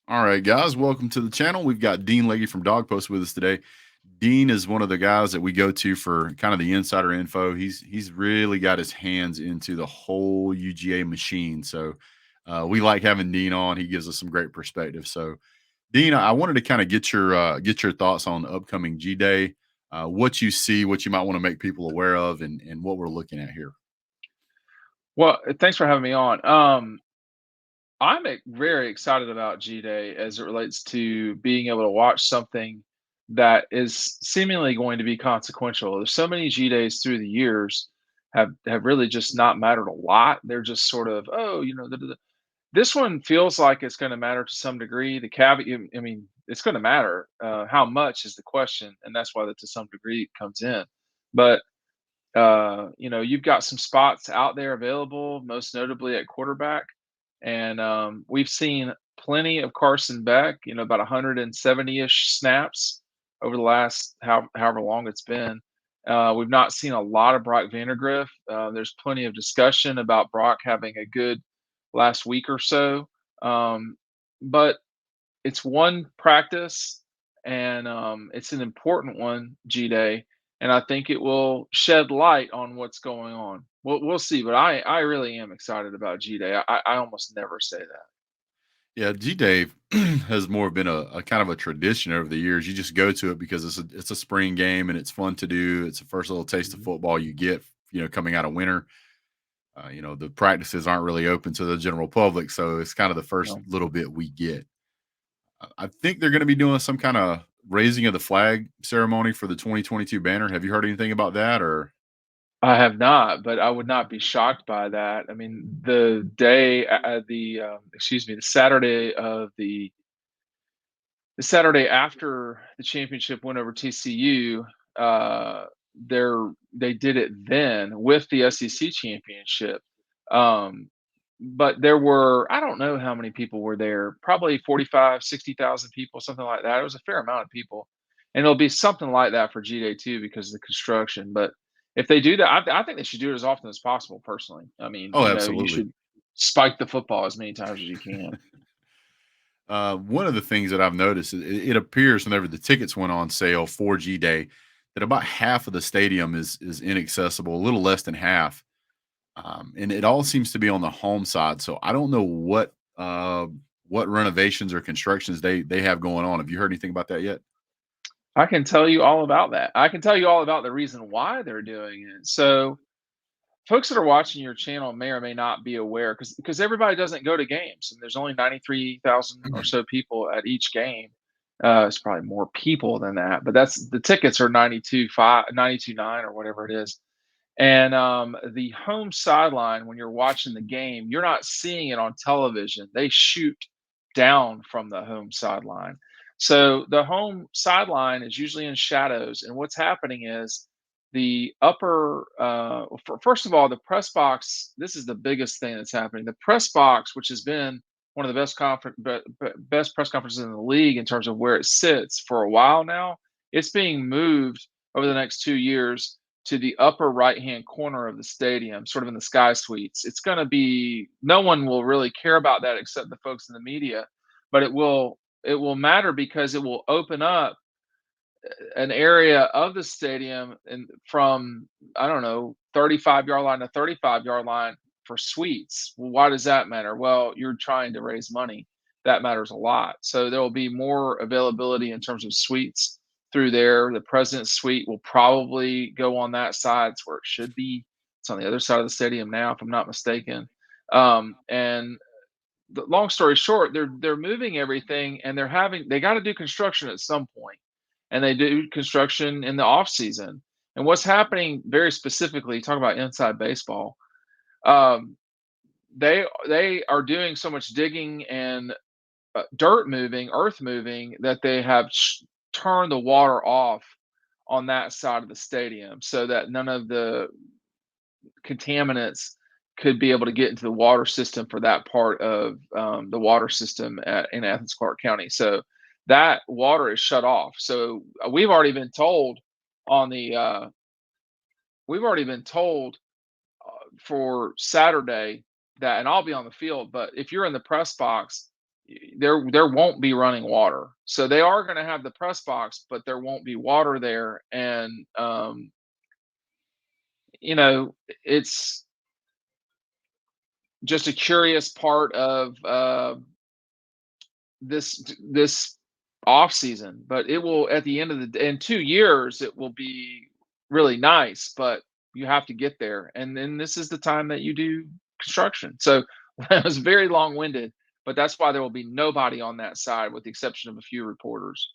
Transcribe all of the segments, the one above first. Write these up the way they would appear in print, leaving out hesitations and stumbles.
All right, guys, welcome to the channel. We've got Dean Legge from Dog Post with us today. Dean is one of the guys that we go to for kind of the insider info. He's really got his hands into the whole UGA machine. So we like having Dean on. He gives us some great perspective. So Dean, I wanted to kind of get your thoughts on the upcoming G Day, what you see, what you might want to make people aware of, and what we're looking at here. Well, thanks for having me on. Very excited about G Day as it relates to being able to watch something that is seemingly going to be consequential. There's so many G Days through the years have really just not mattered a lot. They're just sort of, oh, this one feels like it's going to matter to some degree. The caveat, I mean, it's going to matter. How much is the question, and that's why that to some degree it comes in. But you've got some spots out there available, most notably at quarterback. And we've seen plenty of Carson Beck, about 170-ish snaps over the last however long it's been. We've not seen a lot of Brock Vandergriff. There's plenty of discussion about Brock having a good last week or so. But it's one practice, and it's an important one, G Day, and I think it will shed light on what's going on. We'll see, but I really am excited about G Day. I almost never say that. Yeah, G Dave has more been a kind of a tradition over the years. You just go to it because it's a spring game and it's fun to do. It's the first little taste of Mhm. football you get, coming out of winter. The practices aren't really open to the general public, so it's kind of the first No, little bit we get. I think they're going to be doing some kind of raising of the flag ceremony for the 2022 banner. Have you heard anything about that? Or I have not, but I would not be shocked by that. I mean, the day, the excuse me, the Saturday after the championship went over TCU, uh, they did it then with the SEC championship. Um, but there were, I don't know how many people were there, probably 45, 60,000 people, something like that. It was a fair amount of people. And it'll be something like that for G Day too because of the construction. But if they do that, I think they should do it as often as possible, personally. I mean, oh, you absolutely. should spike the football as many times as you can. One of the things that I've noticed, it appears whenever the tickets went on sale for G Day, that about half of the stadium is inaccessible, a little less than half, and it all seems to be on the home side. So I don't know what renovations or constructions they have going on. Have you heard anything about that yet? I can tell you all about that. I can tell you all about the reason why they're doing it. So, folks that are watching your channel may or may not be aware because everybody doesn't go to games, and there's only 93,000 or so people at each game. It's probably more people than that, but that's the tickets are 92.5, 92.9, or whatever it is. And the home sideline, when you're watching the game, you're not seeing it on television. They shoot down from the home sideline. So the home sideline is usually in shadows. And what's happening is the upper, first of all, the press box, this is the biggest thing that's happening. The press box, which has been one of the best press conferences in the league in terms of where it sits for a while now, it's being moved over the next 2 years to the upper right hand corner of the stadium, sort of in the sky suites. It's going to be no one will really care about that except the folks in the media, but it will matter because it will open up an area of the stadium and from I don't know 35-yard line to 35-yard line for suites. Well, why does that matter? Well, you're trying to raise money. That matters a lot. So there will be more availability in terms of suites through there. The president's suite will probably go on that side. It's where it should be. It's on the other side of the stadium now, if I'm not mistaken. And the long story short, they're moving everything, and they got to do construction at some point, and they do construction in the off season. And what's happening very specifically, talk about inside baseball. Um, they are doing so much digging and dirt moving, earth moving that they have turned the water off on that side of the stadium so that none of the contaminants could be able to get into the water system for that part of the water system in Athens, Clarke County. So that water is shut off. So on the we've already been told for Saturday that, and I'll be on the field, but if you're in the press box, there won't be running water. So they are going to have the press box, but there won't be water there. And you know, it's just a curious part of this off season. But it will, at the end of the in 2 years, it will be really nice. But you have to get there, and then this is the time that you do construction. So it was very long winded, but that's why there will be nobody on that side, with the exception of a few reporters.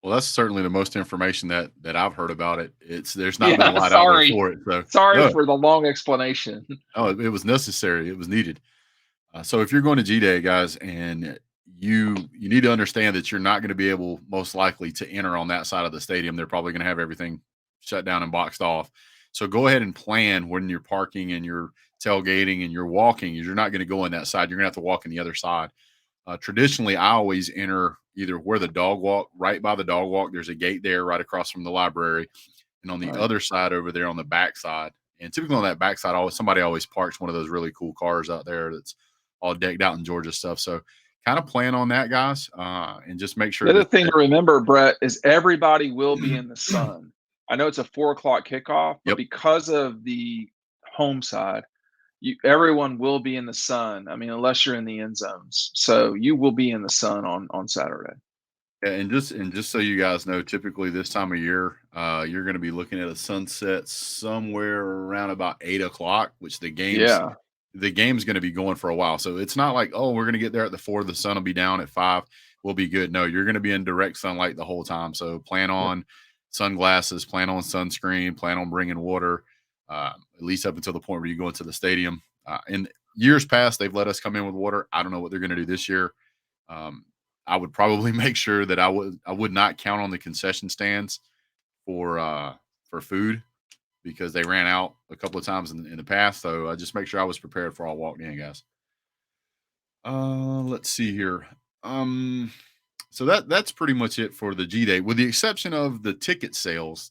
Well, that's certainly the most information that I've heard about it. There's not been a Yeah, lot out there sorry. for it. So Sorry no, for the long explanation. oh, it was necessary. It was needed. So if you're going to G Day, guys, and you need to understand that you're not going to be able, most likely, to enter on that side of the stadium. They're probably going to have everything shut down and boxed off. So go ahead and plan when you're parking and you're tailgating and you're walking. You're not going to go in that side. You're going to have to walk in the other side. Traditionally, I always enter either where the dog walk, right by the dog walk. There's a gate there right across from the library, and on the Right. other side over there on the back side. And typically on that back side, always somebody always parks one of those really cool cars out there that's all decked out in Georgia stuff. So kind of plan on that, guys, and just make The sure other that, thing to remember, Brett, is everybody will be in the sun. I know it's a 4 o'clock kickoff, but yep. because of the home side, everyone will be in the sun. I mean, unless you're in the end zones, so you will be in the sun on Saturday. Yeah, and just so you guys know, typically this time of year, you're going to be looking at a sunset somewhere around about 8 o'clock, which Yeah, the game's going to be going for a while. So it's not like, oh, we're going to get there at the 4, the sun will be down at 5, we'll be good. No, you're going to be in direct sunlight the whole time. So plan yeah. on sunglasses, plan on sunscreen, plan on bringing water, at least up until the point where you go into the stadium. In years past, they've let us come in with water. I don't know what they're going to do this year. Um, I would probably make sure that I would not count on the concession stands for food, because they ran out a couple of times in the past. So I just make sure I was prepared for all walked in, guys. Let's see here. Um, so that's pretty much it for the G Day, with the exception of the ticket sales.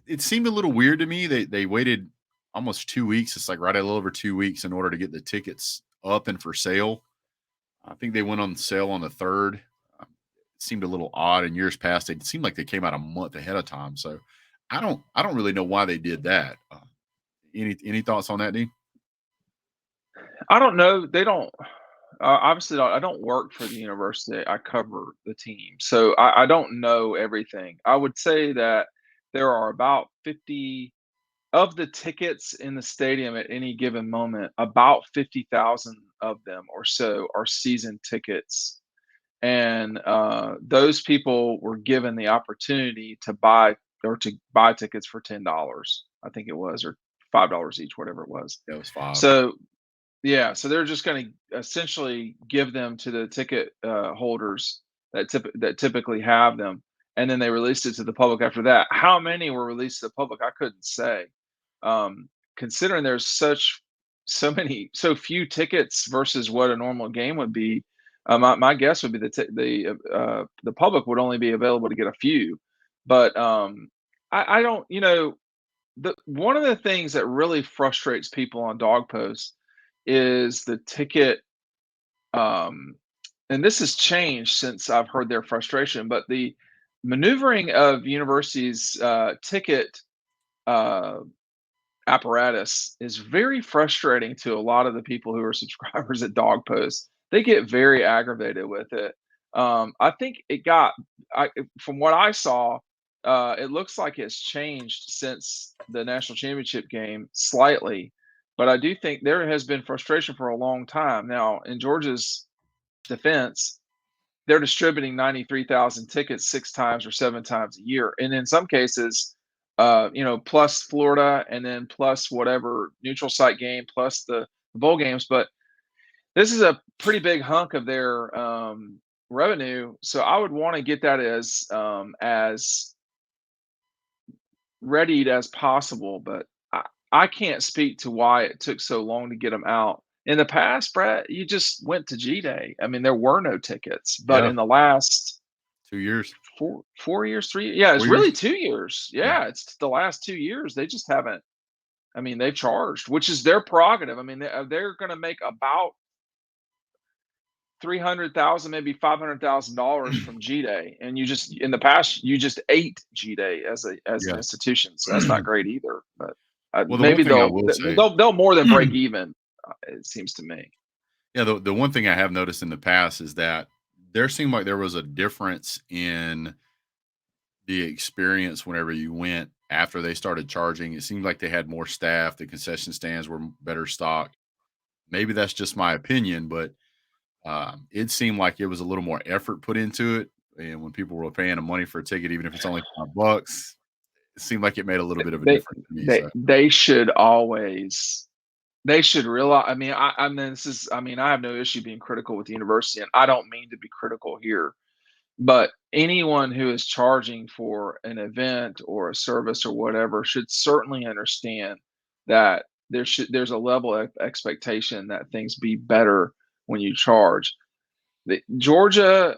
It seemed a little weird to me. They waited almost 2 weeks. It's like right at a little over 2 weeks in order to get the tickets up and for sale. I think they went on sale on the third. It seemed a little odd. In years past, it seemed like they came out a month ahead of time. So I don't really know why they did that. Any thoughts on that, Dean? I don't know. They don't. Obviously, I don't work for the university. I cover the team, so I don't know everything. I would say that there are about 50 of the tickets in the stadium at any given moment. About 50,000 of them or so are season tickets, and those people were given the opportunity to buy tickets for $10. I think it was, or $5 each, whatever it was. That was 5. So yeah, so they're just going to essentially give them to the ticket holders that typically have them, and then they released it to the public after that. How many were released to the public? I couldn't say. Considering there's so few tickets versus what a normal game would be, my guess would be the public would only be available to get a few. But I don't, the one of the things that really frustrates people on Dog Post is the ticket, um, and this has changed since I've heard their frustration, but the maneuvering of universities' ticket uh, apparatus is very frustrating to a lot of the people who are subscribers at Dog Post. They get very aggravated with it. I think from what I saw, it looks like it's changed since the national championship game slightly, but I do think there has been frustration for a long time. Now, in Georgia's defense, they're distributing 93,000 tickets 6 times or 7 times a year. And in some cases, plus Florida and then plus whatever neutral site game, plus the bowl games. But this is a pretty big hunk of their revenue. So I would want to get that as readied as possible. But I can't speak to why it took so long to get them out. In the past, Brett, you just went to G Day. I mean, there were no tickets, but Yeah, in the last 2 years, 4 years, yeah, it's 4 years. really 2 years. Yeah. Yeah, it's the last 2 years. They just haven't. I mean, they've charged, which is their prerogative. I mean, they're going to make about 300,000, maybe $500,000 from G Day, and you just in the past you just ate G Day as an Yeah. institution, so that's not great either. But Well, the one maybe thing I will say, they'll more than break even. It seems to me. yeah, the one thing I have noticed in the past is that there seemed like there was a difference in the experience whenever you went after they started charging. It seemed like they had more staff, the concession stands were better stocked. Maybe that's just my opinion, but it seemed like it was a little more effort put into it. And when people were paying the money for a ticket, even if it's only $5, it seemed like it made a little bit of a They difference to me. So, they should always they should realize. I mean, this is. I mean, I have no issue being critical with the university, and I don't mean to be critical here. But anyone who is charging for an event or a service or whatever should certainly understand that there's a level of expectation that things be better when you charge. Georgia,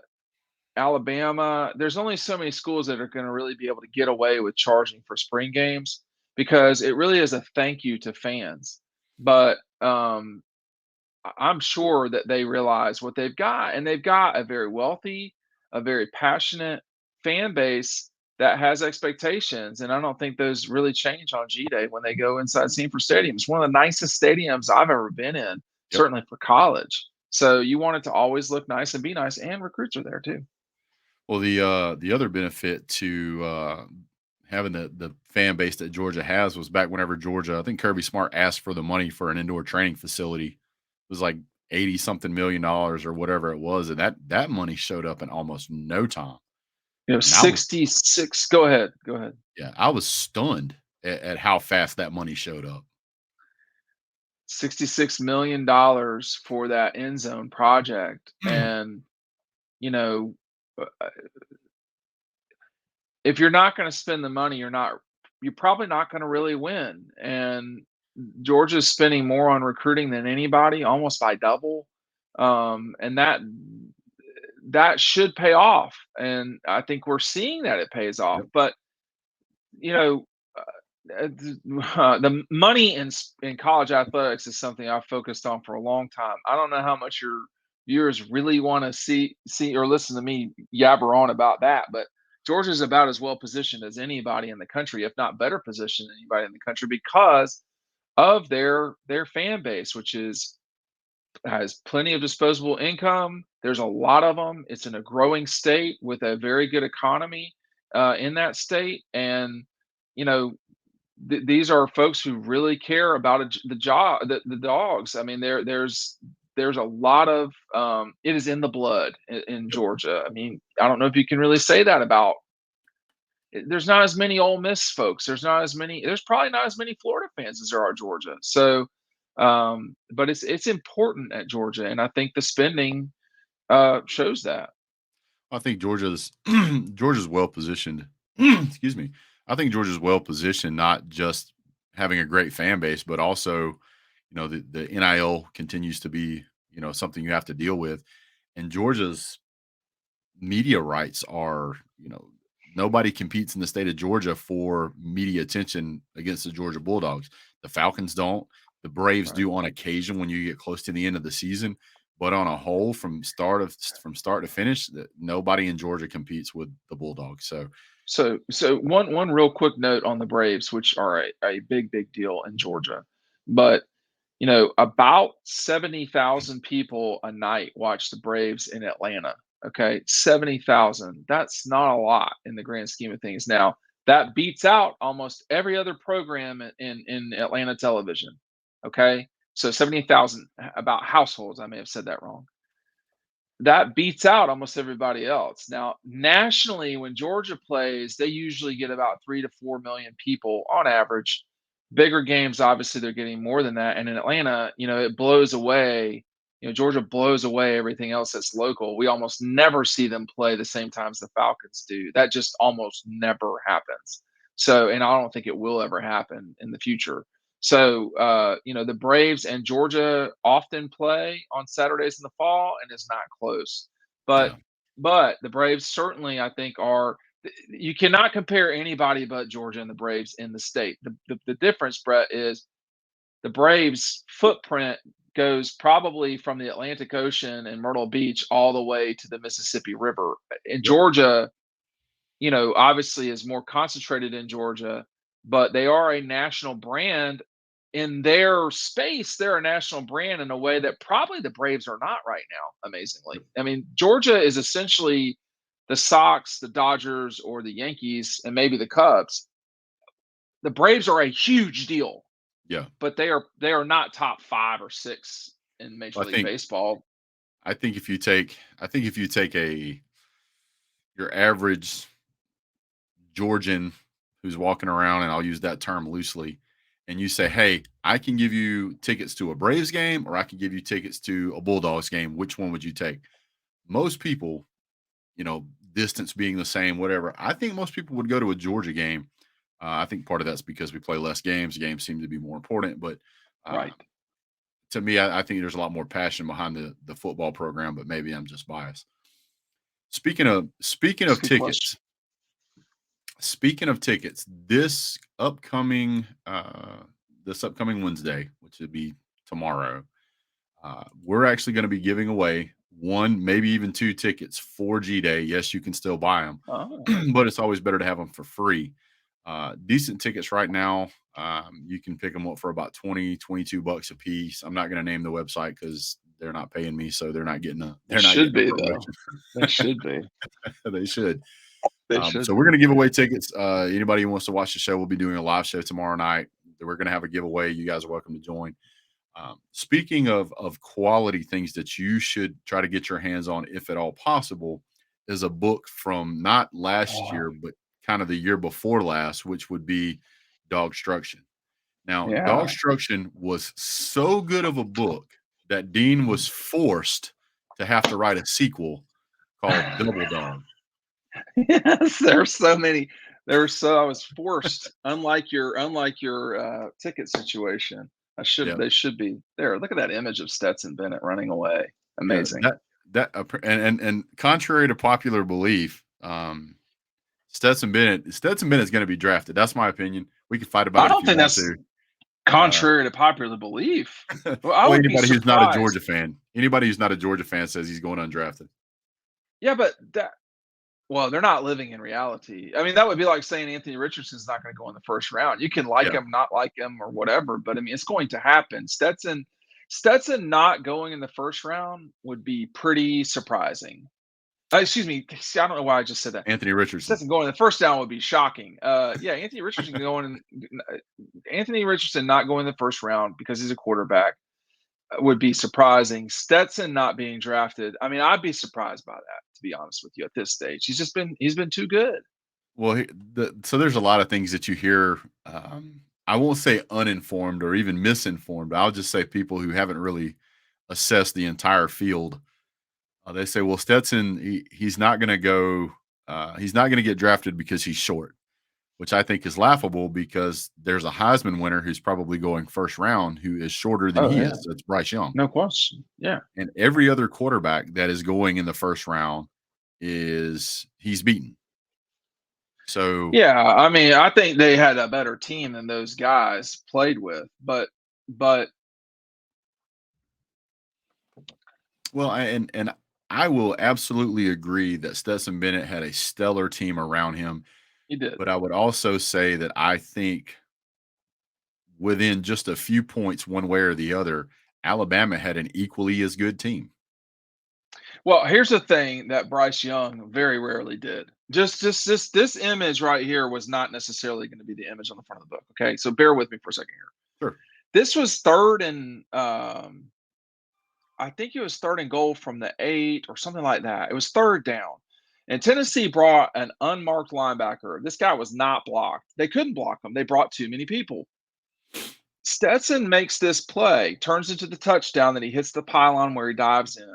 Alabama, there's only so many schools that are going to really be able to get away with charging for spring games because it really is a thank you to fans. But I'm sure that they realize what they've got, and they've got a very wealthy, a very passionate fan base that has expectations. And I don't think those really change on G Day when they go inside Sanford Stadium. It's one of the nicest stadiums I've ever been in, yep. certainly for college. So you want it to always look nice and be nice, and recruits are there too. Well, the other benefit to having the fan base that Georgia has was back whenever Georgia, I think Kirby Smart asked for the money for an indoor training facility. It was like 80 something $1 million or whatever it was, and that money showed up in almost no time. And I was 66. Go ahead. Go ahead. yeah, I was stunned at how fast that money showed up. $66 million for that end zone project. And, you know, uh, if you're not going to spend the money, you're probably not going to really win. And Georgia's spending more on recruiting than anybody, almost by double. And that should pay off. And I think we're seeing that it pays off. Yep. But, you know, the money in college athletics is something I've focused on for a long time. I don't know how much your viewers really want to see or listen to me yabber on about that, but Georgia's about as well positioned as anybody in the country, if not better positioned than anybody in the country, because of their fan base, which is has plenty of disposable income. There's a lot of them. It's in a growing state with a very good economy in that state, and you know these are folks who really care about the job, the dogs. I mean, there's a lot of it is in the blood in Yep. Georgia. I mean, I don't know if you can really say that about. There's not as many Ole Miss folks. There's not as many. There's probably not as many Florida fans as there are Georgia. So, but it's important at Georgia, and I think the spending shows that. I think Georgia's Georgia's well positioned. Excuse me. I think Georgia's well positioned, not just having a great fan base, but also, the NIL continues to be, something you have to deal with. And Georgia's media rights are, nobody competes in the state of Georgia for media attention against the Georgia Bulldogs. The Falcons don't. The Braves Right. do on occasion when you get close to the end of the season. But on a whole, from start to finish, nobody in Georgia competes with the Bulldogs. So So one real quick note on the Braves, which are a big deal in Georgia, but about 70,000 people a night watch the Braves in Atlanta. Okay, 70,000. That's not a lot in the grand scheme of things. Now that beats out almost every other program in Atlanta television. Okay, so 70,000 about households. I may have said that wrong. That beats out almost everybody else. Now, nationally, when Georgia plays, they usually get about 3 to 4 million people on average. Bigger games, obviously, they're getting more than that. And in Atlanta, it blows away. Georgia blows away everything else that's local. We almost never see them play the same times the Falcons do. That just almost never happens. So, and I don't think it will ever happen in the future. So, the Braves and Georgia often play on Saturdays in the fall, and it's not close. But yeah, but the Braves certainly, I think, are. You cannot compare anybody but Georgia and the Braves in the state. The difference, Brett, is the Braves' footprint. goes probably from the Atlantic Ocean and Myrtle Beach all the way to the Mississippi River. In Yep. Georgia, obviously is more concentrated in Georgia, but they are a national brand in their space. They're a national brand in a way that probably the Braves are not right now, amazingly. Yep. I mean, Georgia is essentially the Sox, the Dodgers, or the Yankees, and maybe the Cubs. The Braves are a huge deal, Yeah. but they are not top 5 or 6 in Major I League think Baseball. if you take a your average Georgian who's walking around, and I'll use that term loosely, and you say, "Hey, I can give you tickets to a Braves game, or I can give you tickets to a Bulldogs game. Which one would you take?" Most people, distance being the same, whatever. I think most people would go to a Georgia game. I think part of that's because we play less games. Games seem to be more important, but uh, Right. to me, I think there's a lot more passion behind the football program. But maybe I'm just biased. Speaking It's a of good question. tickets, this upcoming Wednesday, which would be tomorrow, we're actually going to be giving away one, maybe even two tickets for G Day. Yes, you can still buy them, Oh, but it's always better to have them for free. Decent tickets right now. You can pick them up for about 22 bucks a piece. I'm not going to name the website because they're not paying me, so they they're not should getting a be, though. promotion. They should be. They should. They should So we're be. going to give away tickets. Anybody who wants to watch the show, we'll be doing a live show tomorrow night. We're going to have a giveaway. You guys are welcome to join. Speaking of quality things that you should try to get your hands on, if at all possible, is a book from not last Oh, year, but kind of the year before last, which would be Dogstruction. Now, yeah. Dogstruction was so good of a book that Dean was forced to have to write a sequel called Double Dog. Yes, there are so many. I was forced, unlike your ticket situation. Yeah, They should be there. Look at that image of Stetson Bennett running away. yeah. Amazing. And contrary to popular belief, Stetson Bennett's going to be drafted. That's my opinion. We can fight about I it if don't you think want that's to. Uh, contrary to popular belief. Well, I well, would be surprised. anybody who's not a Georgia fan says he's going undrafted. Yeah, but they're not living in reality. I mean, that would be like saying Anthony Richardson's not going to go in the first round. You can like Yeah. him, not like him, or whatever, but I mean, it's going to happen. Stetson not going in the first round would be pretty surprising. Excuse me. See, I don't know why I just said that. Anthony Richardson. Stetson going in the first down would be shocking. Yeah, Anthony Richardson not going in the first round because he's a quarterback would be surprising. Stetson not being drafted. I mean, I'd be surprised by that, to be honest with you. At this stage, he's been too good. Well, so there's a lot of things that you hear. I won't say uninformed or even misinformed. I'll just say people who haven't really assessed the entire field. They say, well, Stetson, he's not going to go. He's not going to get drafted because he's short, which I think is laughable because there's a Heisman winner who's probably going first round who is shorter than Oh he yeah, is. That's Bryce Young. no question. Yeah, And every other quarterback that is going in the first round he's beaten. So, yeah. I mean, I think they had a better team than those guys played with, but well, and I will absolutely agree that Stetson Bennett had a stellar team around him, he did. but I would also say that I think within just a few points, one way or the other, Alabama had an equally as good team. Well, here's the thing that Bryce Young very rarely did. Just this image right here was not necessarily going to be the image on the front of the book. Okay, so bear with me for a second here. Sure. This was third and I think it was third and goal from the 8 or something like that. It was third down. And Tennessee brought an unmarked linebacker. This guy was not blocked. They couldn't block him. They brought too many people. Stetson makes this play, turns into the touchdown, then he hits the pylon where he dives in.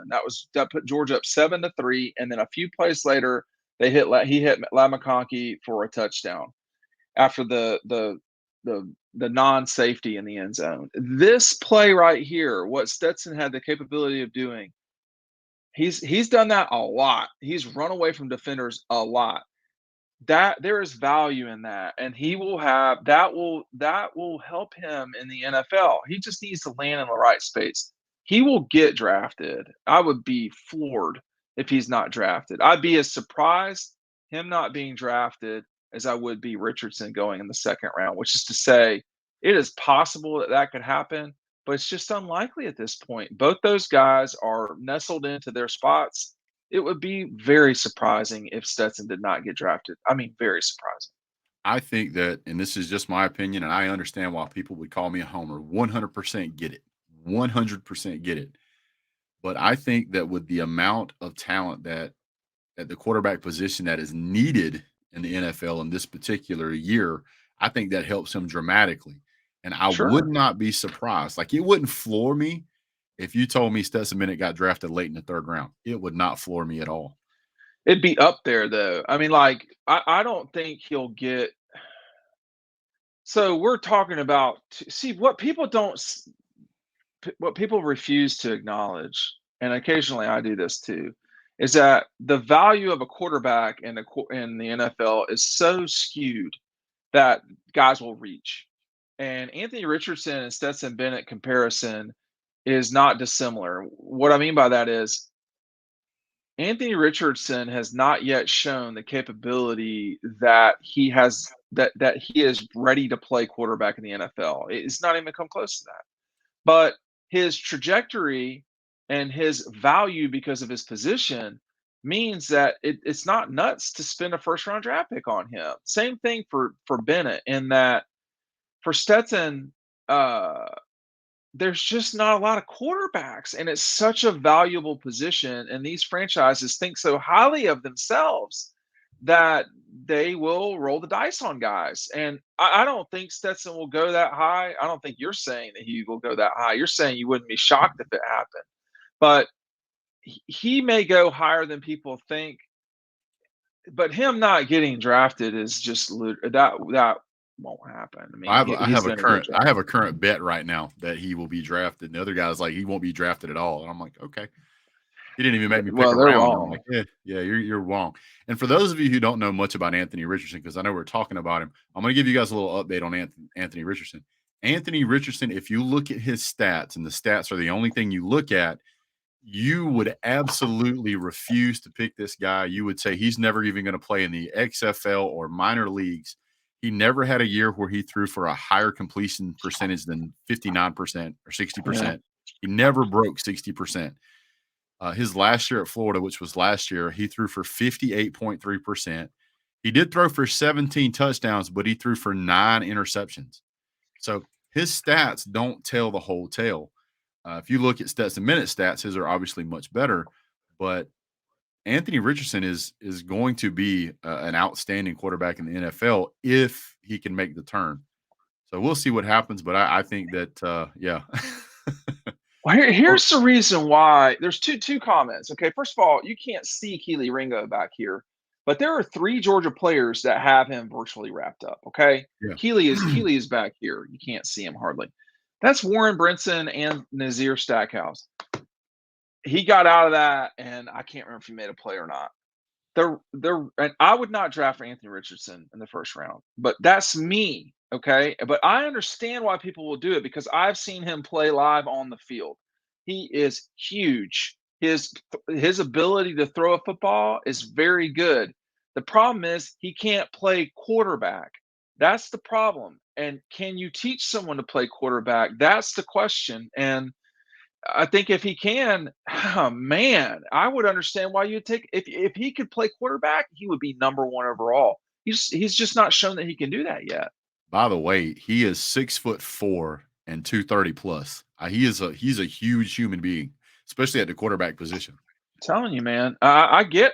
That put Georgia up 7-3, and then a few plays later, he hit Ladd McConkey for a touchdown after the non-safety in the end zone. This play right here, what Stetson had the capability of doing, he's done that a lot. He's run away from defenders a lot. That there is value in that, and he will have that will help him in the NFL. He just needs to land in the right space. He will get drafted. I would be floored if he's not drafted. I'd be as surprised him not being drafted as I would be Richardson going in the second round, which is to say, it is possible that that could happen, but it's just unlikely at this point. Both those guys are nestled into their spots. It would be very surprising if Stetson did not get drafted. I mean, very surprising. I think that, and this is just my opinion, and I understand why people would call me a homer. 100% get it. 100% get it. But I think that with the amount of talent that at the quarterback position that is needed in the NFL in this particular year, I think that helps him dramatically. And I would Sure. not be surprised. Like, it wouldn't floor me if you told me Stetson Bennett got drafted late in the third round. It would not floor me at all. It'd be up there though. I mean, like, I don't think he'll get. So we're talking about, see, what people don't what people refuse to acknowledge, and occasionally I do this too, is that the value of a quarterback in the NFL is so skewed that guys will reach. And Anthony Richardson and Stetson Bennett comparison is not dissimilar. What I mean by that is Anthony Richardson has not yet shown the capability that he is ready to play quarterback in the NFL. It's not even come close to that. But his trajectory and his value because of his position means that it's not nuts to spend a first round draft pick on him. Same thing for Bennett, in that for Stetson, uh, there's just not a lot of quarterbacks, and it's such a valuable position. And these franchises think so highly of themselves that they will roll the dice on guys. And I don't think Stetson will go that high. I don't think you're saying that he will go that high. You're saying you wouldn't be shocked if it happened, but he may go higher than people think. But him not getting drafted is just that won't happen. I mean, I he's have a going to get current I have a drafted. current bet right now that he will be drafted. And the other guy's like, he won't be drafted at all. And I'm like, okay. He didn't even make me pick Well, a they're round. I'm like, wrong. yeah, yeah, you're wrong. And for those of you who don't know much about Anthony Richardson, because I know we're talking about him, I'm going to give you guys a little update on Anthony Richardson. Anthony Richardson, if you look at his stats, and the stats are the only thing you look at, you would absolutely refuse to pick this guy. You would say he's never even going to play in the XFL or minor leagues. He never had a year where he threw for a higher completion percentage than 59% or Yeah. 60%. He never broke 60%. His last year at Florida, which was last year, he threw for 58.3%. He did throw for 17 touchdowns, but he threw for 9 interceptions. So his stats don't tell the whole tale. If you look at Stetson Bennett stats, his are obviously much better. But Anthony Richardson is going to be an outstanding quarterback in the NFL if he can make the turn. So we'll see what happens. But I think that, yeah. Well, Well, here's the reason why. There's two comments. Okay, first of all, you can't see Keely Ringo back here, but there are three Georgia players that have him virtually wrapped up. Okay, yeah. Keely is back here. You can't see him hardly. That's Warren Brinson and Nazir Stackhouse. He got out of that, and I can't remember if he made a play or not. And I would not draft for Anthony Richardson in the first round, but that's me. Okay. But I understand why people will do it because I've seen him play live on the field. He is huge. His ability to throw a football is very good. The problem is he can't play quarterback. That's the problem. And can you teach someone to play quarterback? That's the question. And I think if he can, oh man, I would understand why you'd take if he could play quarterback, he would be number one overall. He's just not shown that he can do that yet. By the way, he is 6'4" and 230 plus. He's a huge human being, especially at the quarterback position. I'm telling you, man. I get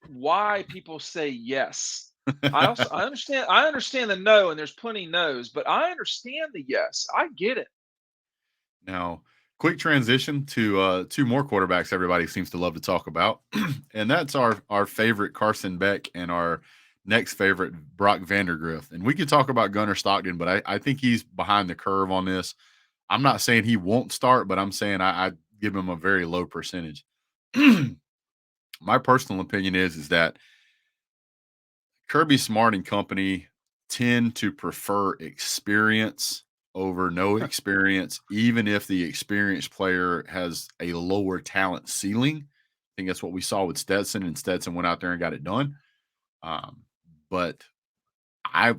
why people say yes. I understand the no, and there's plenty no's, but I understand the yes. I get it. Now, quick transition to two more quarterbacks everybody seems to love to talk about, and that's our favorite Carson Beck and our next favorite Brock Vandergriff. And we could talk about Gunnar Stockton, but I think he's behind the curve on this. I'm not saying he won't start, but I'm saying I give him a very low percentage. My personal opinion is that Kirby Smart and company tend to prefer experience over no experience, even if the experienced player has a lower talent ceiling. I think that's what we saw with Stetson, and Stetson went out there and got it done. Um, but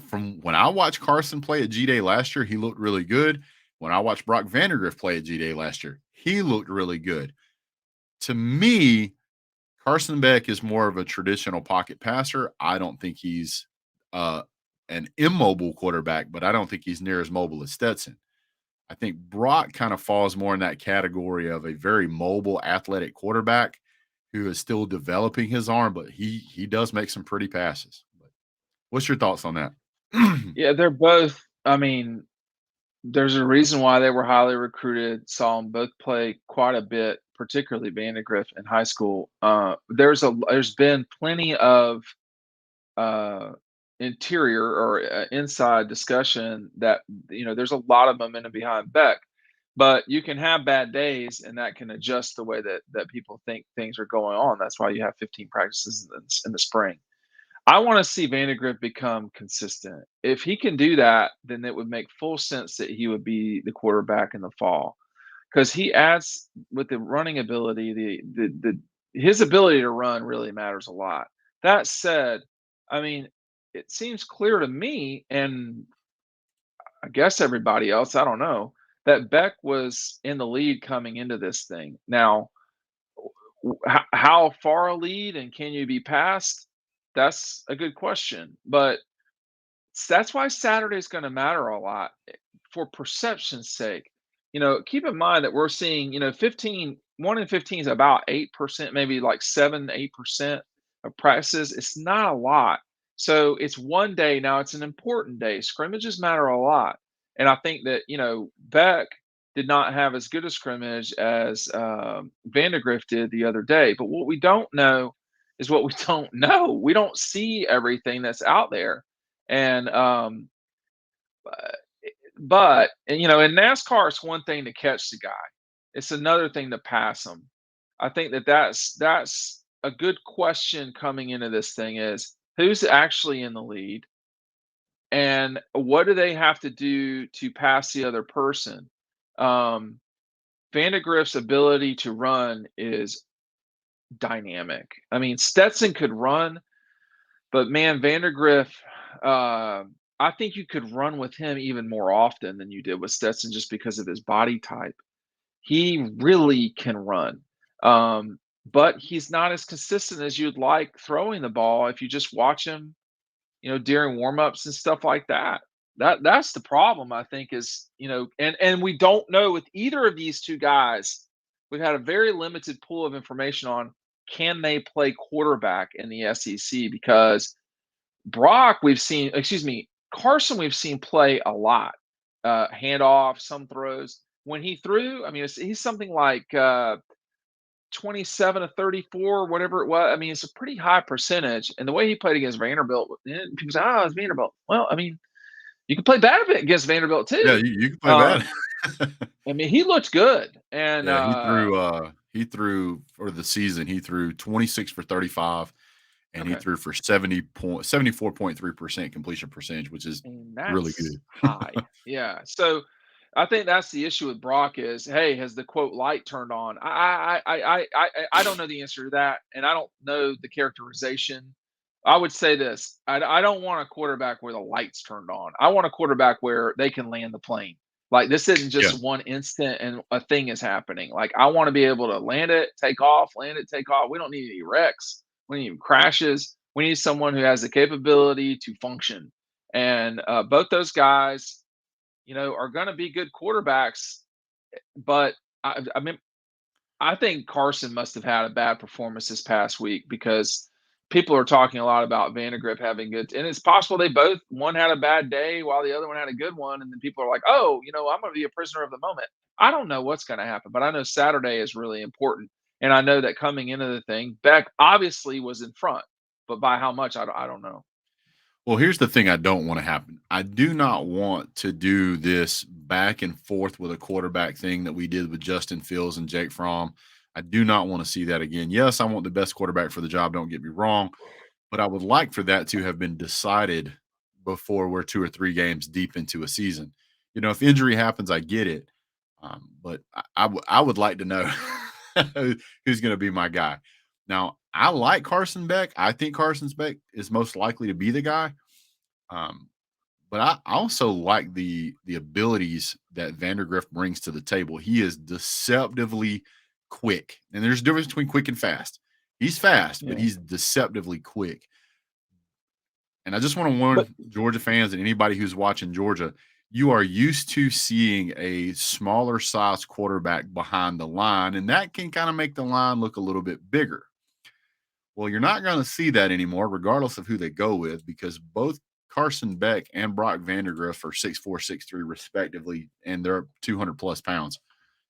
from when I watched Carson play at G Day last year, he looked really good. When I watched Brock Vandergriff play at G Day last year, he looked really good. To me, Carson Beck is more of a traditional pocket passer. I don't think he's uh, an immobile quarterback, but I don't think he's near as mobile as Stetson. I think Brock kind of falls more in that category of a very mobile, athletic quarterback who is still developing his arm, but he does make some pretty passes. But what's your thoughts on that? Yeah, they're both. I mean, there's a reason why they were highly recruited. Saw them both play quite a bit, particularly Vandegrift in high school. There's been plenty of uh, interior or inside discussion that there's a lot of momentum behind Beck, but you can have bad days, and that can adjust the way that people think things are going on. That's why you have 15 practices in the spring. I want to see Vandegrift become consistent. If he can do that, then it would make full sense that he would be the quarterback in the fall because he adds with the running ability, his ability to run really matters a lot. That said, I mean, it seems clear to me, and I guess everybody else, I don't know, that Beck was in the lead coming into this thing. Now, how far a lead and can you be passed? That's a good question. But that's why Saturday is going to matter a lot for perception's sake. Keep in mind that we're seeing, 1 in 15 is about 8%, maybe like 7, 8% of practices. It's not a lot. So it's one day. Now it's an important day. Scrimmages matter a lot. And I think that, Beck did not have as good a scrimmage as Vandegrift did the other day. But what we don't know is what we don't know. We don't see everything that's out there. And in NASCAR, it's one thing to catch the guy. It's another thing to pass him. I think that's a good question coming into this thing is who's actually in the lead and what do they have to do to pass the other person? Um, Vandegrift's ability to run is dynamic. I mean, Stetson could run, but man, Vandegrift, I think you could run with him even more often than you did with Stetson just because of his body type. He really can run. But he's not as consistent as you'd like throwing the ball if you just watch him, during warmups and stuff like that. That's the problem, I think, is, and we don't know with either of these two guys. We've had a very limited pool of information on can they play quarterback in the SEC because Carson, we've seen play a lot. Handoff, some throws. When he threw, I mean, he's something like 27 to 34, whatever it was. I mean, it's a pretty high percentage. And the way he played against Vanderbilt, people say, oh, it's Vanderbilt. Well, I mean, you can play bad against Vanderbilt Yeah, too. you can play bad. Um, I mean, he looked good. And Yeah, he threw for the season, he threw 26 for 35 and he okay. threw for 74.3% completion percentage, which is And really that's good. high. Yeah. So I think that's the issue with Brock is, hey, has the quote light turned on? I don't know the answer to that, and I don't know the characterization. I would say this: I don't want a quarterback where the lights turned on. I want a quarterback where they can land the plane. Like this isn't Yeah. just one instant and a thing is happening. Like I want to be able to land it, take off, land it, take off. We don't need any wrecks. We need crashes. We need someone who has the capability to function. And both those guys, are going to be good quarterbacks. But I mean, I think Carson must have had a bad performance this past week because people are talking a lot about Vandergrift having good, and it's possible they both one had a bad day while the other one had a good one, and then people are like, oh, I'm going to be a prisoner of the moment. I don't know what's going to happen, but I know Saturday is really important, and I know that coming into the thing, Beck obviously was in front, but by how much, I don't know. Well, here's the thing I don't want to happen. I do not want to do this back and forth with a quarterback thing that we did with Justin Fields and Jake Fromm. I do not want to see that again. Yes, I want the best quarterback for the job, don't get me wrong, but I would like for that to have been decided before we're 2 or 3 games deep into a season. If injury happens, I get it. But I would like to know who's going to be my guy. Now, I like Carson Beck. I think Carson Beck is most likely to be the guy. Um, but I also like the abilities that Vandergrift brings to the table. He is deceptively quick, and there's a difference between quick and fast. He's fast, but Yeah. he's deceptively quick. And I just want to But warn Georgia fans and anybody who's watching Georgia, you are used to seeing a smaller size quarterback behind the line, and that can kind of make the line look a little bit bigger. Well, you're not going to see that anymore, regardless of who they go with, because both Carson Beck and Brock Vandergrift are 6'4", 6'3", respectively, and they're 200 plus pounds.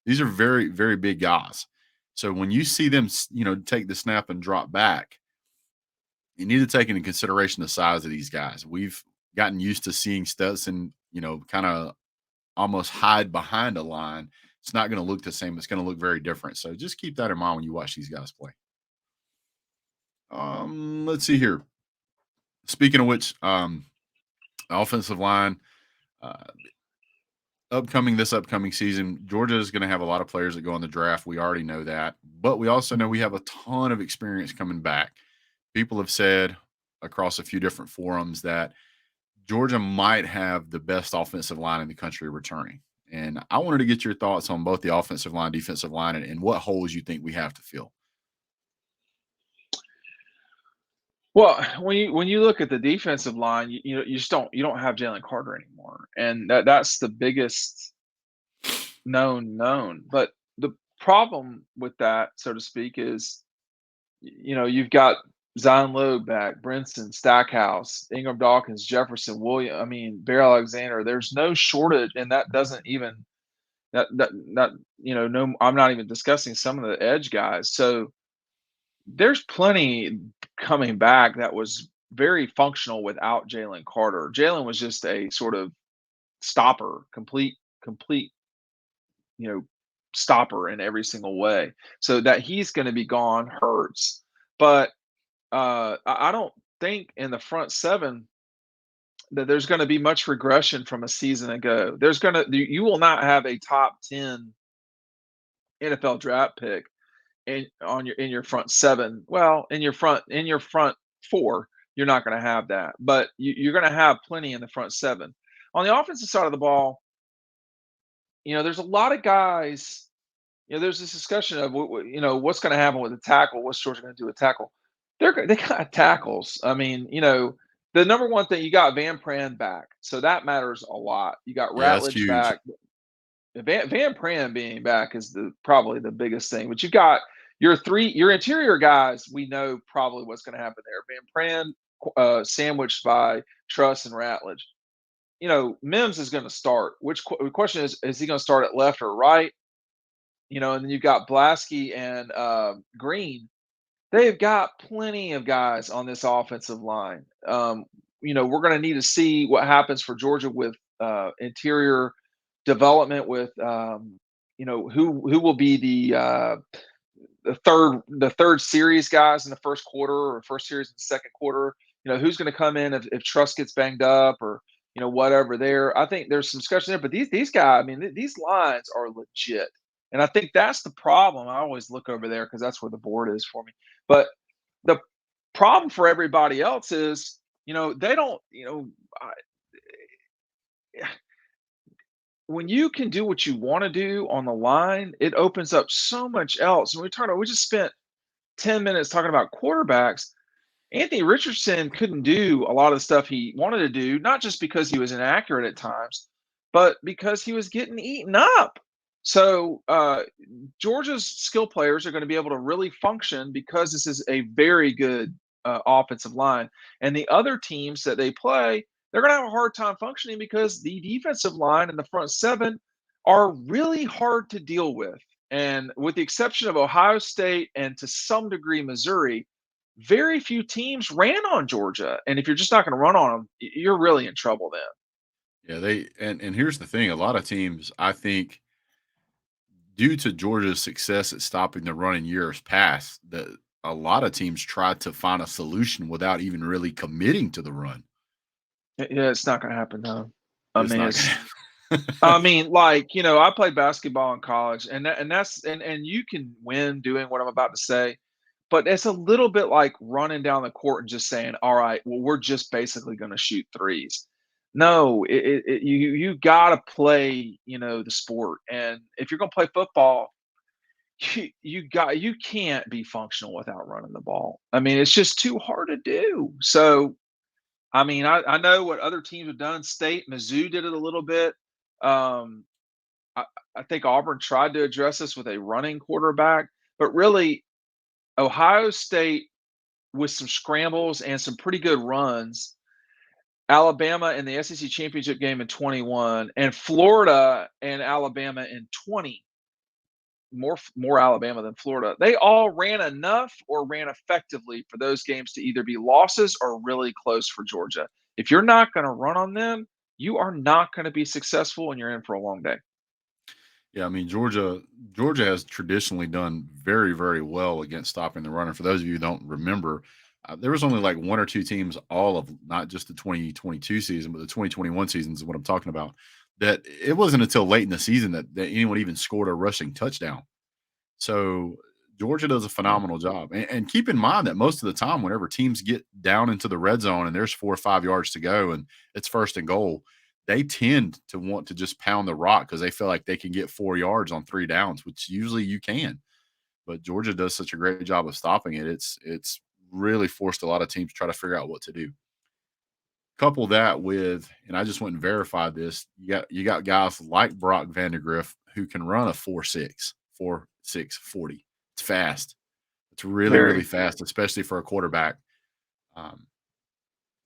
These are very, very big guys. So when you see them, take the snap and drop back, you need to take into consideration the size of these guys. We've gotten used to seeing Stetson, kind of almost hide behind a line. It's not going to look the same. It's going to look very different. So just keep that in mind when you watch these guys play. Let's see here. Speaking of which, offensive line, uh, this upcoming season, Georgia is going to have a lot of players that go in the draft. We already know that, but we also know we have a ton of experience coming back. People have said across a few different forums that Georgia might have the best offensive line in the country returning. And I wanted to get your thoughts on both the offensive line, defensive line, and what holes you think we have to fill. well, when you look at the defensive line, you just don't have Jalen Carter anymore, and that's the biggest known. But the problem with that, so to speak, is you've got Zion Logue back, Brinson, Stackhouse, Ingram Dawkins, Jefferson, William. I mean, Bear Alexander. There's no shortage, and that doesn't even that no. I'm not even discussing some of the edge guys. So there's plenty coming back that was very functional without Jalen Carter. Jalen was just a sort of stopper, complete, you know, stopper in every single way. So that he's going to be gone hurts. But I don't think in the front seven that there's going to be much regression from a season ago. You will not have a top 10 NFL draft pick in your front seven. Well, in your front four, you're not going to have that, but you're going to have plenty in the front seven. On the offensive side of the ball, there's a lot of guys. There's this discussion of what's going to happen with the tackle. What's Georgia going to do with tackle? They got tackles. I mean, the number one thing, you got Van Pran back, so that matters a lot. You got Yeah, that's Ratledge huge. back. Van Pran being back is probably the biggest thing. But you got your interior guys. We know probably what's going to happen there. Van Pran sandwiched by Truss and Ratledge. Mims is going to start. The question is he going to start at left or right? And then you've got Blasky and Green. They've got plenty of guys on this offensive line. We're going to need to see what happens for Georgia with interior development with who will be the third series guys in the first quarter or first series in the second quarter. Who's going to come in if Truss gets banged up or whatever there. I think there's some discussion there, but these guys, I mean, these lines are legit. And I think that's the problem. I always look over there because that's where the board is for me. But the problem for everybody else is, they don't, when you can do what you want to do on the line, it opens up so much else. And we just spent 10 minutes talking about quarterbacks. Anthony Richardson couldn't do a lot of the stuff he wanted to do, not just because he was inaccurate at times, but because he was getting eaten up. So Georgia's skill players are going to be able to really function because this is a very good offensive line. And the other teams that they play, they're going to have a hard time functioning because the defensive line and the front seven are really hard to deal with. And with the exception of Ohio State and to some degree Missouri, very few teams ran on Georgia. And if you're just not going to run on them, you're really in trouble then. Yeah, and here's the thing: a lot of teams, I think, due to Georgia's success at stopping the run in years past, that a lot of teams tried to find a solution without even really committing to the run. Yeah, it's not going to happen though. I It's mean, not. it's I mean, like, I played basketball in college, and you can win doing what I'm about to say, but it's a little bit like running down the court and just saying, "All right, well, we're just basically going to shoot threes." No, you got to play, the sport, and if you're going to play football, you can't be functional without running the ball. I mean, it's just too hard to do. So, I mean, I know what other teams have done. State, Mizzou did it a little bit. Um, I, I think Auburn tried to address this with a running quarterback, but really, Ohio State with some scrambles and some pretty good runs. Alabama in the SEC championship game in 21, and Florida and Alabama in 20. More Alabama than Florida. They all ran enough or ran effectively for those games to either be losses or really close for Georgia. If you're not going to run on them, you are not going to be successful, and you're in for a long day. Yeah, I mean Georgia has traditionally done very very well against stopping the runner. For those of you who don't remember, there was only like one or two teams all of not just the 2022 season, but the 2021 seasons is what I'm talking about. That it wasn't until late in the season that anyone even scored a rushing touchdown. So Georgia does a Yeah. phenomenal job. And keep in mind that most of the time, whenever teams get down into the red zone and there's 4 or 5 yards to go and it's first and goal, they tend to want to just pound the rock because they feel like they can get 4 yards on 3 downs, which usually you can. But Georgia does such a great job of stopping it. It's really forced a lot of teams to try to figure out what to do. Couple that with, and I just went and verified this. You got guys like Brock Vandegrift who can run a 4.6, 40. It's fast. It's really, really Very. fast, especially for a quarterback. Um,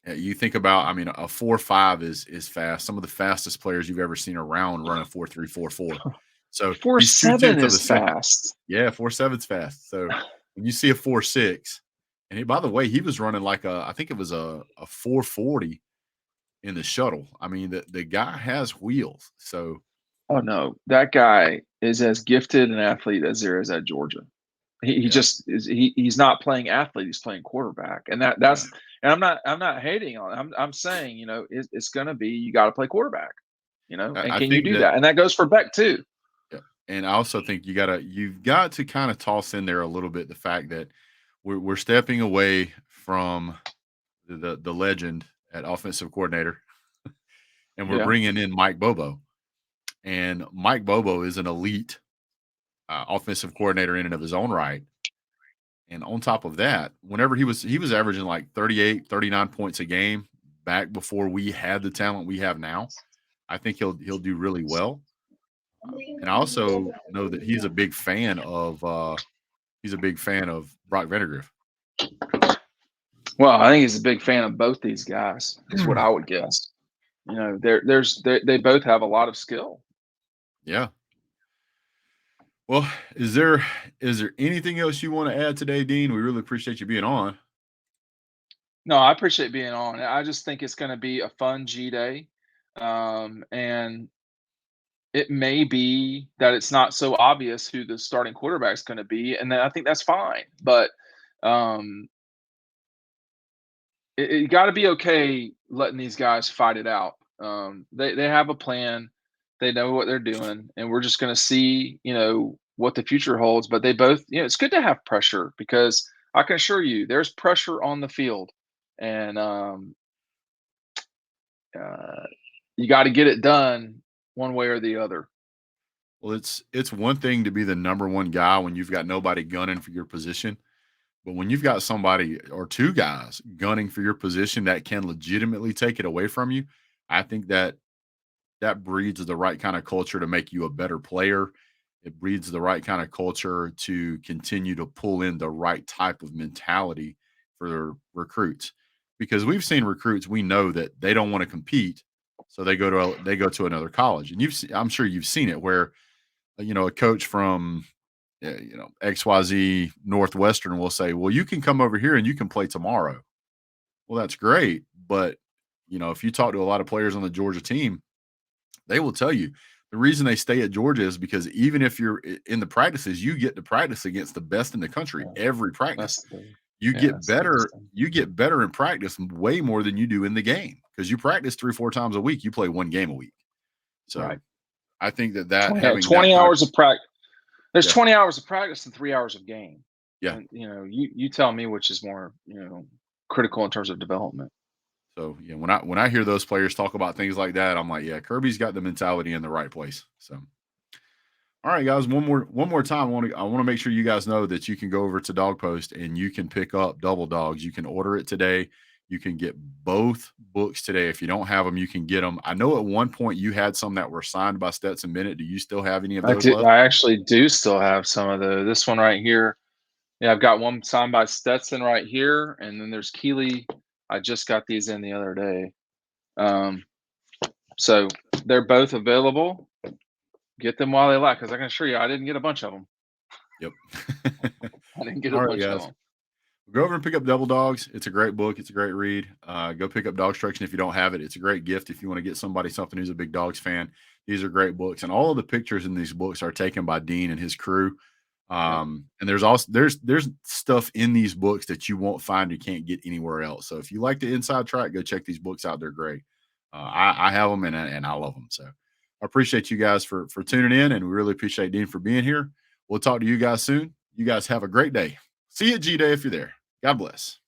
you think about, I mean, a 4.5 is fast. Some of the fastest players you've ever seen around run a 4.3, 4.4. So he's two 4.7 tenths of a is second. fast. Yeah, 4.7's fast. So when you see a 4.6, and by the way, he was running like I think it was a 4.40 in the shuttle. I mean, the guy has wheels. So Oh no, that guy is as gifted an athlete as there is at Georgia. He yeah, just is. He's not playing athlete. He's playing quarterback, and yeah. that's. And I'm not hating on. I'm saying it's going to be you got to play quarterback. And I can you think do that that? And that goes for Beck too. yeah. And I also think you've got to kind of toss in there a little bit the fact that we're stepping away from the legend at offensive coordinator, and we're Yeah. bringing in Mike Bobo. And Mike Bobo is an elite offensive coordinator in and of his own right. And on top of that, whenever he was averaging like 38, 39 points a game back before we had the talent we have now. I think he'll do really well. And I also know that he's a big fan of Brock Vandegrift. Well, I think he's a big fan of both these guys. Is what I would guess. They both have a lot of skill. Yeah. Well, is there anything else you want to add today, Dean? We really appreciate you being on. No, I appreciate being on. I just think it's going to be a fun G day, and it may be that it's not so obvious who the starting quarterback is going to be, and then I think that's fine. But um, you got to be okay letting these guys fight it out. They have a plan, they know what they're doing, and we're just going to see what the future holds. But they both, it's good to have pressure because I can assure you, there's pressure on the field, and uh, you got to get it done one way or the other. Well, it's one thing to be the number one guy when you've got nobody gunning for your position, but when you've got somebody or two guys gunning for your position that can legitimately take it away from you, I think that breeds the right kind of culture to make you a better player. It breeds the right kind of culture to continue to pull in the right type of mentality for recruits. Because we've seen recruits, we know that they don't want to compete, so they go to another college. And I'm sure you've seen it where a coach from XYZ Northwestern will say, "Well, you can come over here and you can play tomorrow." Well, that's great, but if you talk to a lot of players on the Georgia team, they will tell you the reason they stay at Georgia is because even if you're in the practices, you get to practice against the best in the country Yeah, every practice. that's the You yeah, get that's the biggest better. thing. You get better in practice way more than you do in the game because you practice 3 or 4 times a week. You play one game a week. So Right. I think that 20, having that 20 type, hours of practice. There's yeah, 20 hours of practice and 3 hours of game. yeah. And you tell me which is more, critical in terms of development. So yeah, when I hear those players talk about things like that, I'm like, yeah, Kirby's got the mentality in the right place. So all right, guys, one more time. I want to make sure you guys know that you can go over to Dog Post and you can pick up Double Dogs. You can order it today. You can get both books today. If you don't have them, you can get them. I know at one point you had some that were signed by Stetson Bennett. Do you still have any of I those do. left? I actually do still have some of those. This one right here. Yeah, I've got one signed by Stetson right here, and then there's Keeley. I just got these in the other day. Um, so they're both available. Get them while they last, because I can assure you, I didn't get a bunch of them. Yep. I didn't get a All right, bunch of guys. them. Go over and pick up Double Dogs. It's a great book. It's a great read. Go pick up Dog Instruction if you don't have it. It's a great gift if you want to get somebody something who's a big dogs fan. These are great books, and all of the pictures in these books are taken by Dean and his crew. Yep. And there's also there's stuff in these books that you won't find, you can't get anywhere else. So if you like the inside track, go check these books out. They're great. I have them and I love them. So I appreciate you guys for tuning in, and we really appreciate Dean for being here. We'll talk to you guys soon. You guys have a great day. See you at G Day if you're there. God bless.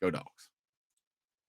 Go Dog.